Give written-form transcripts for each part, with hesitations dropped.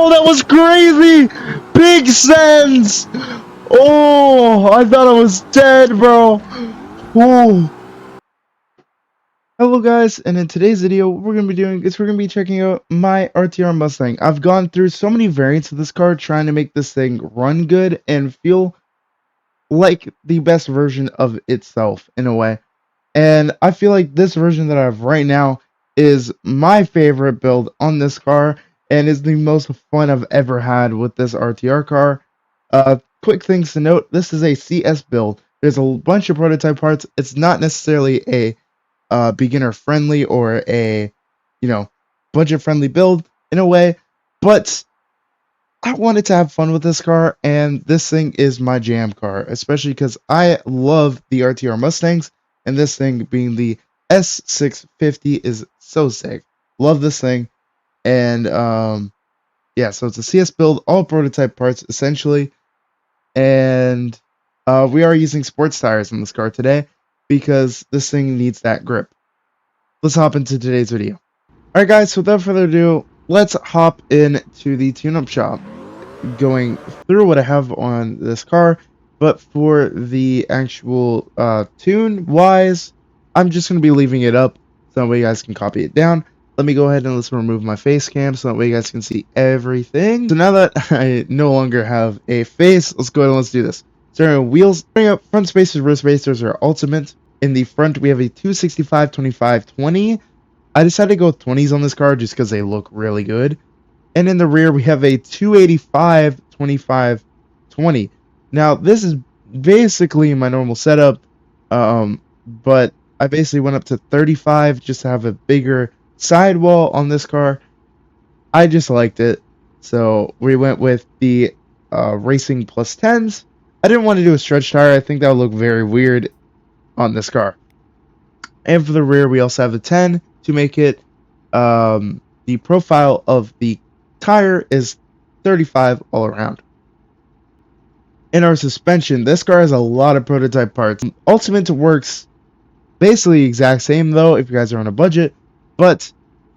Oh, that was crazy! Big sense! Oh, I thought I was dead, bro. Oh. Hello guys, and in today's video, what we're going to be checking out my RTR Mustang. I've gone through so many variants of this car trying to make this thing run good and feel like the best version of itself in a way. And I feel like this version that I have right now is my favorite build on this car and is the most fun I've ever had with this RTR car. Quick things to note, this is a CS build. There's a bunch of prototype parts. It's not necessarily a beginner friendly or a budget friendly build in a way, but I wanted to have fun with this car, and this thing is my jam car, especially because I love the RTR Mustangs, and this thing being the S650 is so sick. Love this thing. And yeah, so it's a CS build, all prototype parts essentially, and we are using sports tires in this car today because this thing needs that grip. Let's hop into today's video. Alright guys, so without further ado, let's hop into the tune-up shop, going through what I have on this car. But for the actual tune wise, I'm just going to be leaving it up so that way you guys can copy it down. Let me go ahead and let's remove my face cam so that way you guys can see everything. So now that I no longer have a face, let's go ahead and let's do this. Starting with wheels, bring up front spacers, rear spacers are ultimate. In the front, we have a 265, 25, 20. I decided to go with 20s on this car just because they look really good. And in the rear, we have a 285, 25, 20. Now, this is basically my normal setup, but I basically went up to 35 just to have a bigger sidewall on this car. I just liked it, so we went with the Racing Plus 10s. I didn't want to do a stretch tire. I think that would look very weird on this car. And for the rear, we also have the 10 to make it the profile of the tire is 35 all around. In our suspension, this car has a lot of prototype parts. Ultimate works basically exact same though if you guys are on a budget, but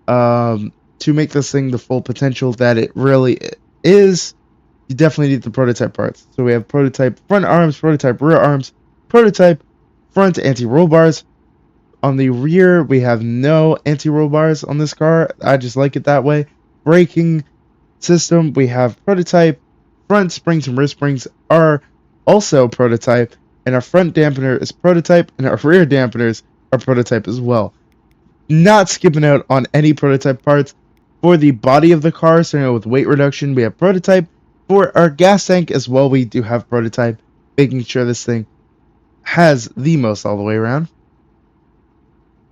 to make this thing the full potential that it really is, you definitely need the prototype parts. So we have prototype front arms, prototype rear arms, prototype front anti-roll bars. On the rear, we have no anti-roll bars on this car. I just like it that way. Braking system, we have prototype. Front springs and rear springs are also prototype. And our front dampener is prototype. And our rear dampeners are prototype as well. Not skipping out on any prototype parts. For the body of the car, starting out with weight reduction, we have prototype. For our gas tank as well, we do have prototype. Making sure this thing has the most all the way around.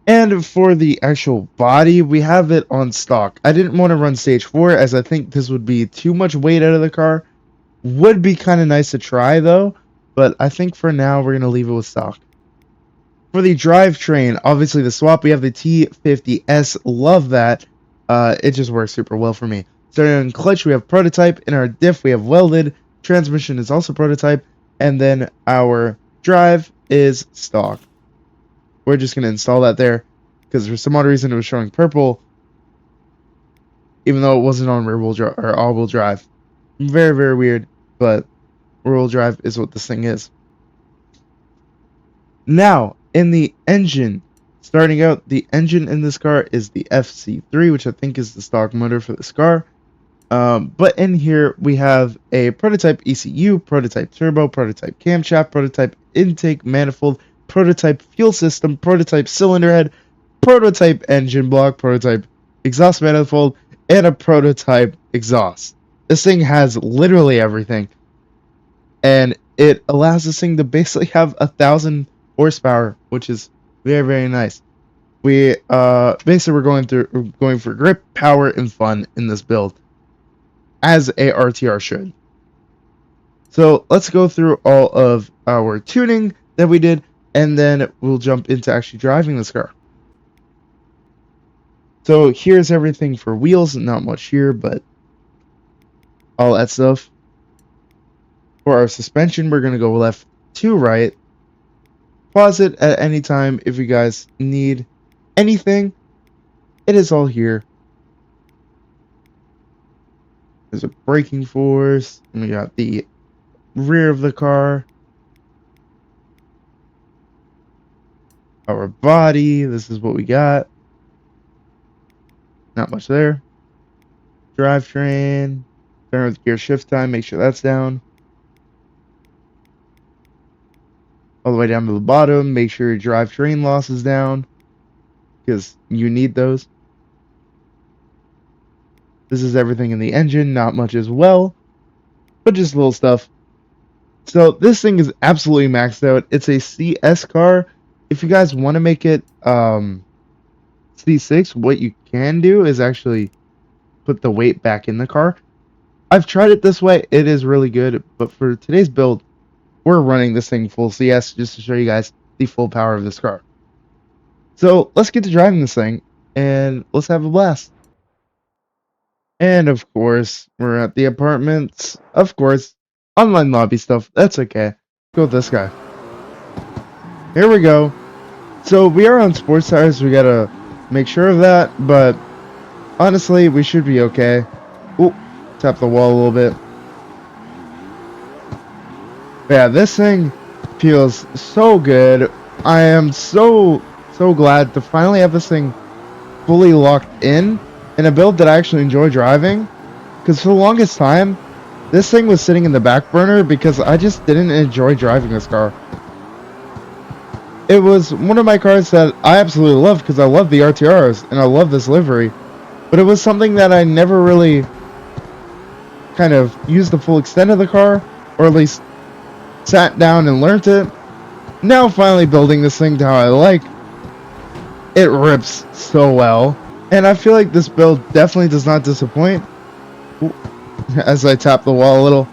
And for the actual body, we have it on stock. I didn't want to run stage 4 as I think this would be too much weight out of the car. Would be kind of nice to try though, but I think for now we're going to leave it with stock. For the drivetrain, obviously the swap, we have the T50S. Love that. It just works super well for me. Starting on clutch, we have prototype. In our diff, we have welded. Transmission is also prototype. And then our drive is stock. We're just going to install that there because for some odd reason it was showing purple even though it wasn't on rear-wheel drive or all-wheel drive. Very, very weird, but rear-wheel drive is what this thing is. Now, in the engine, starting out, the engine in this car is the FC3, which I think is the stock motor for this car. But in here, we have a prototype ECU, prototype turbo, prototype camshaft, prototype intake manifold, prototype fuel system, prototype cylinder head, prototype engine block, prototype exhaust manifold, and a prototype exhaust. This thing has literally everything, and it allows this thing to basically have 1,000 horsepower, which is very, very nice. We basically we're going for grip, power, and fun in this build, as a RTR should. So let's go through all of our tuning that we did, and then we'll jump into actually driving this car. So here's everything for wheels. Not much here, but all that stuff. For our suspension, we're going to go left to right. Pause it at any time if you guys need anything. It is all here. There's a braking force. And we got the rear of the car. Our body. This is what we got. Not much there. Drivetrain. Turn with gear shift time. Make sure that's down. All the way down to the bottom. Make sure your drivetrain loss is down, because you need those. This is everything in the engine. Not much as well, but just little stuff. So this thing is absolutely maxed out. It's a CS car. If you guys want to make it C6, what you can do is actually put the weight back in the car. I've tried it this way. It is really good. But for today's build, we're running this thing full CS just to show you guys the full power of this car. So let's get to driving this thing and let's have a blast. And of course, we're at the apartments. Of course, online lobby stuff. That's okay. Go with this guy. Here we go. So we are on sports tires. We gotta make sure of that. But honestly, we should be okay. Ooh, tap the wall a little bit. But yeah, this thing feels so good. I am so glad to finally have this thing fully locked in a build that I actually enjoy driving. Because for the longest time, this thing was sitting in the back burner because I just didn't enjoy driving this car. It was one of my cars that I absolutely loved because I love the RTRs and I love this livery. But it was something that I never really kind of used the full extent of the car, or at least sat down and learned it. Now finally building this thing to how I like. It rips so well. And I feel like this build definitely does not disappoint. Ooh, as I tap the wall a little.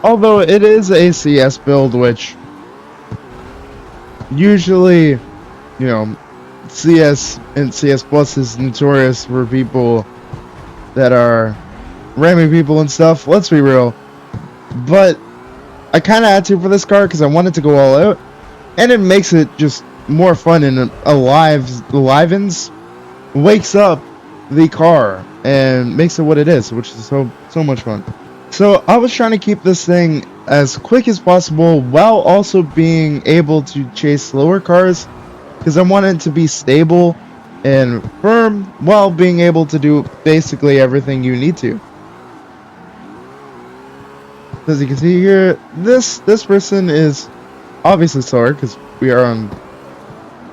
Although it is a CS build, which usually, you know, CS and CS Plus is notorious for people that are ramming people and stuff. Let's be real. But I kind of had to for this car because I wanted to go all out. And it makes it just more fun and enlivens, wakes up the car and makes it what it is, which is so much fun. So I was trying to keep this thing as quick as possible while also being able to chase slower cars, because I wanted it to be stable and firm while being able to do basically everything you need to. As you can see here, this person is obviously slower because we are on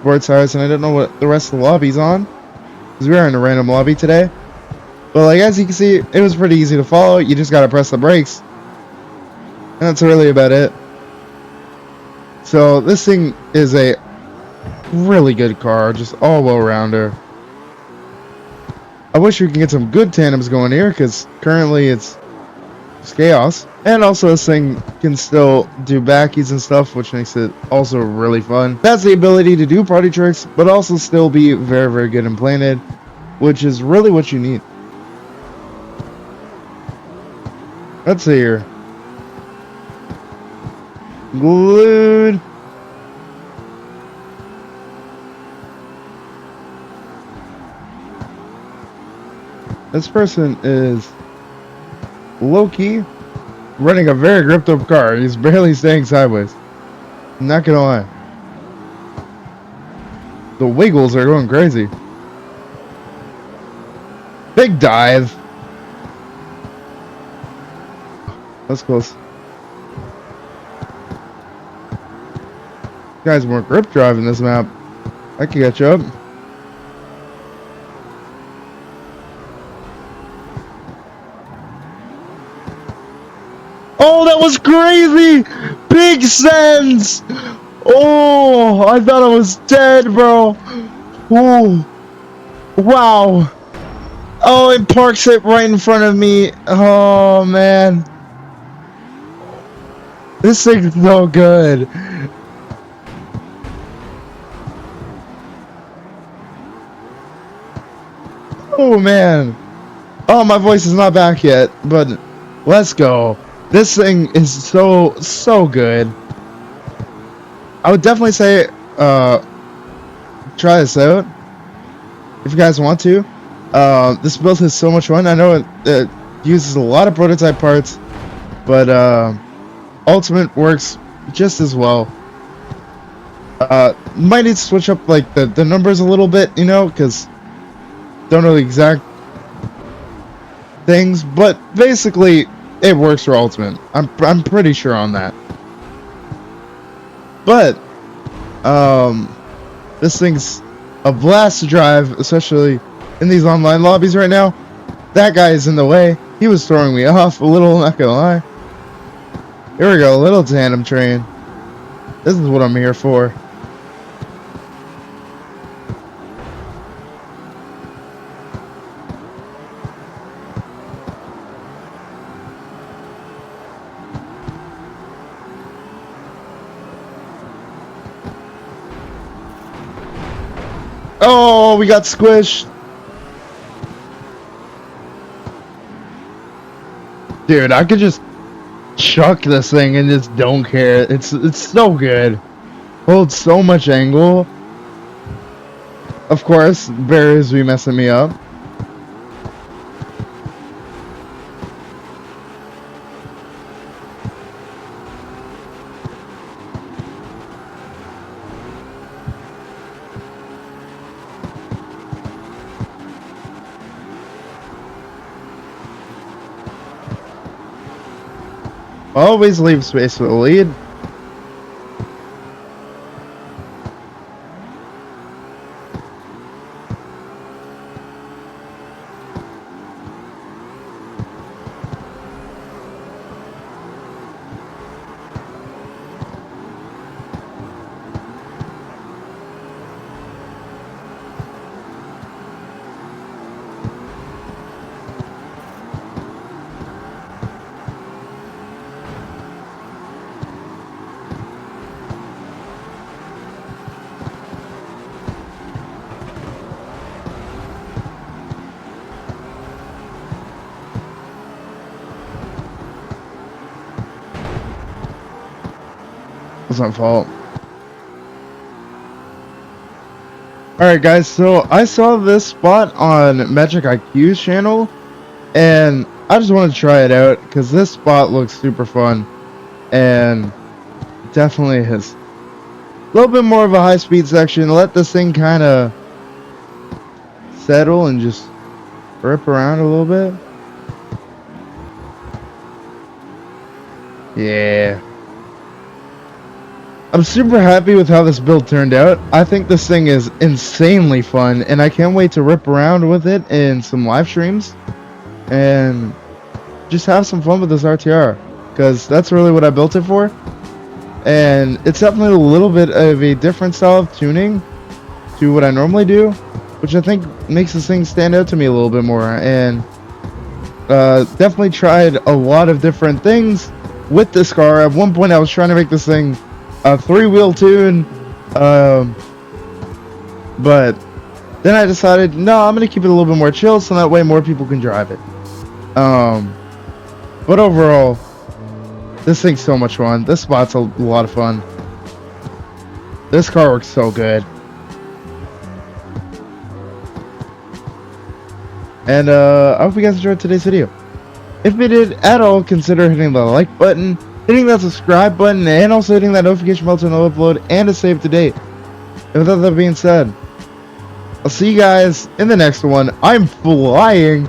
sports tires, and I don't know what the rest of the lobby's on because we are in a random lobby today. But like, as you can see, it was pretty easy to follow. You just gotta press the brakes, and that's really about it. So this thing is a really good car, just all well-rounder. I wish we could get some good tandems going here, because currently it's chaos. And also this thing can still do backies and stuff, which makes it also really fun. That's the ability to do party tricks, but also still be very good and planted, which is really what you need. Let's see here. Glued. This person is low-key running a very gripped up car. He's barely staying sideways. I'm not gonna lie. The wiggles are going crazy. Big dive. That's close. Guys, more grip driving this map. I can catch up. Oh, that was crazy! Big sense! Oh, I thought I was dead, bro. Oh, wow. Oh, it parks it right in front of me. Oh, man. This thing's so good. Oh, man. Oh, my voice is not back yet, but let's go. This thing is so good. I would definitely say try this out if you guys want to. This build is so much fun. I know it uses a lot of prototype parts, but Ultimate works just as well. Might need to switch up like the numbers a little bit, you know, because don't know the exact things, but basically it works for Ultimate. I'm pretty sure on that. But this thing's a blast to drive, especially in these online lobbies right now. That guy is in the way. He was throwing me off a little, not gonna lie. Here we go, a little tandem train. This is what I'm here for. Oh, we got squished. Dude, I could just chuck this thing and just don't care. It's so good. Holds so much angle. Of course, barriers be messing me up. Always leave space for the lead. It's my fault. Alright guys, so I saw this spot on Magic IQ's channel, and I just want to try it out because this spot looks super fun, and definitely has a little bit more of a high speed section. Let this thing kind of settle and just rip around a little bit. Yeah. I'm super happy with how this build turned out. I think this thing is insanely fun, and I can't wait to rip around with it in some live streams and just have some fun with this RTR, because that's really what I built it for. And it's definitely a little bit of a different style of tuning to what I normally do, which I think makes this thing stand out to me a little bit more. And definitely tried a lot of different things with this car. At one point I was trying to make this thing a 3-wheel tune, but then I decided, no, I'm gonna keep it a little bit more chill so that way more people can drive it. But overall, this thing's so much fun. This spot's a lot of fun. This car works so good. And I hope you guys enjoyed today's video. If you did at all, consider hitting the like button, hitting that subscribe button, and also hitting that notification bell to know upload and to save to date. And with that being said, I'll see you guys in the next one. I'm flying.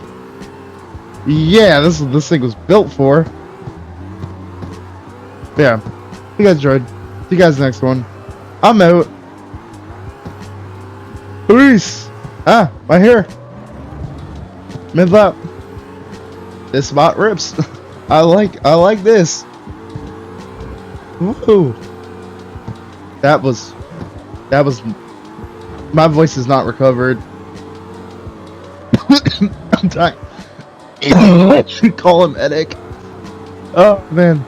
Yeah, this is what this thing was built for. Yeah, you guys enjoyed. See you guys next one. I'm out. Peace. Ah, my hair. Mid lap. This spot rips. I like this. Woo. That was my voice is not recovered. I'm dying. Call him medic. Oh man.